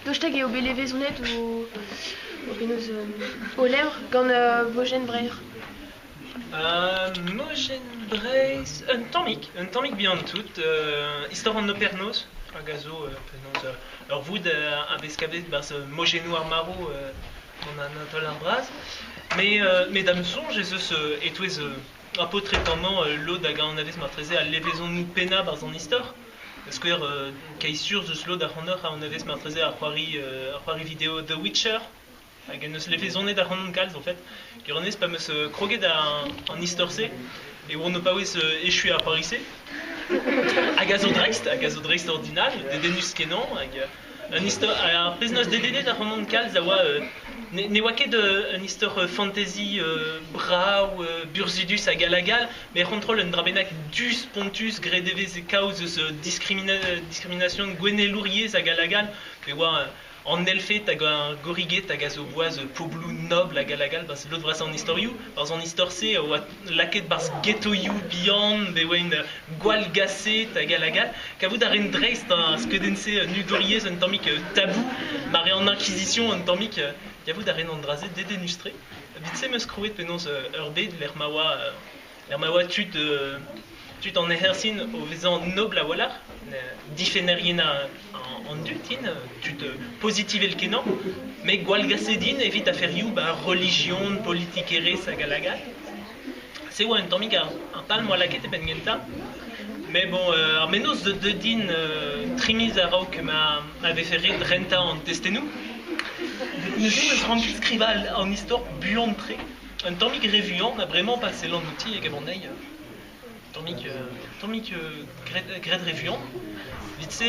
Dosteg eo belevezonet o penaos o levr gant Mogen Breir. Mogen Breis, un tammig bihan tout, istor an opernoz, hag a zo penaos ur voud a beskavet bars Mogenou ar maro an Anatole ar braz. Mais dam sonj ez eus etouez un peu traitement l'eau d'agran aves martrezé à levezon nous pena bars en histoire. Parce que kaisur zeus l'eau d'arronor a on aves martrezé à croiri vidéo The Witcher. Hag eus levezonet d'arronon kalz en fait. Gironez pa meus kroget an istorse et on ne pas wez échoué à parisé. Hag a zo drext ordinal, dedenus kenan hag un histoire a preznos dedede d'arronon kalz a oa ne oa ket un histoire fantasy brau burzudus hag alagal, mais contrôle un drabenak dus pontus gredevez e kaoz discrimination gwene louriez hag alagal, mais oa en elfet hag un goriget hag a zo boaz poblou noble hag alagal, bas l'autre vras en historiou, bas en historse oa laket bas ghettoiou bihan, be oa une gwal gasset hag alagal, kavout a ren dreist skedense nudoriez un tammik tabou, mare en inquisition un tammik kavout a ren an drazet dedenustre. Vitse meus krouet penons ur bet l'er maoa tut an ehersin o vezan noble a walar, difenerien an dutin, tut positivel kenan, me gwal gassedin evit a ferioù religion, politik erez hag alagal. Se oa un tammik ar tal moa laket e ben genta, mais bon, ar menoz de din trimiz a raok ma ave ferret renta an testenou. Nous avons skriva en histoire buant tre. Un tammik revuant n'a vraiment passé l'anouti et gabonneil. Tammik gred revuant. Vitse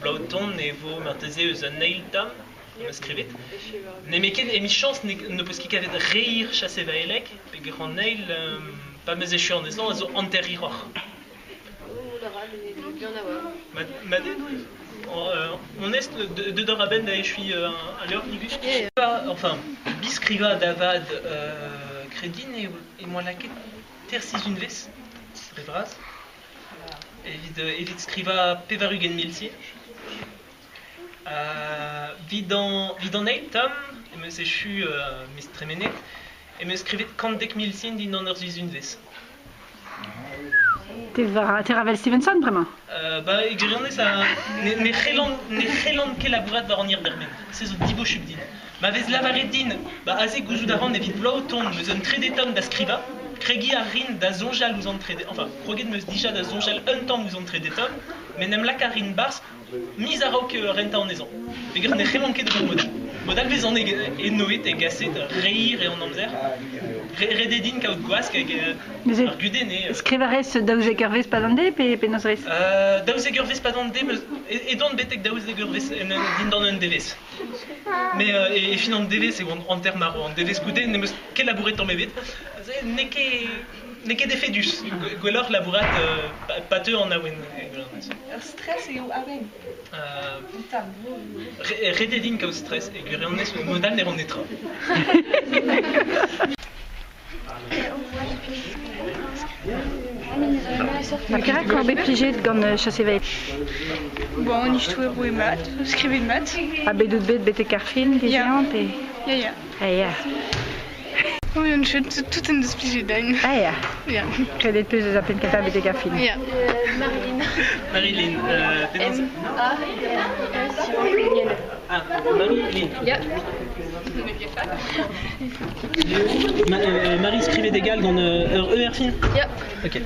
blauton et vo marteze eus an neil tam, me skrivet. Ne meket emi chans ne peus ket kavet reir chasse va elek, pe grand neil pa meus echu an ezan a zo anteriror. On est de Doraben da echuy à l'heure nigus. Enfin, biskriva davad kredin et moi la ket tersis une ves, très bras. Evit skriva pevarugen milsi. Vidan eil tam, et me echu mis tremenet, et me skrivet kandek milsin din an ur zus une ves. T'es Ravel Stevenson, vraiment? Bah, egrionnez ça. Ne c'hellant ket labourat war an irdermen. Se zo dibochuk din. Ma vez lavaret din, aze gouzout d'avant evit blauton meus un tredeton da skriva, kregi a rin da zonjal ouz an tredeton, enfin, kroget meus dija da zonjal un tamm ouz an tredeton, men em lak a rin bars, miz a raok renta an ezan. Egr ne c'hellant ket de modal. Modal vez an e noet e gasset reir e an amzer. Rededin kaout gwask hag ar gudene. Skrivarez daouz e gervez padande pe nozrez? Daouz e gervez padande, e don betek daouz e gervez din dan un devez. Mais et fin an devez e an ter maro, an devez goude ne meus ket labouret an mevet. Ne ket defedus, gwellor labourat pateu an aouen. Ur stress eo aven. Rededin kaout stress, e gwirionez modal ne ran netra. Ma kera korbet plijet gant chasse va. Bon, on istou e mat, skrivet mat. A bedout bet e karfilm, viziant pe... Ya. Ya. Oui, on chute tout en deus plijet dain. Ya. Ya. Kredet peus eus a pen kata bet e karfilm. Ya. Marilyn, Marilyn. Ya. Marie skrivet égal dans ER film. Ya. Ok.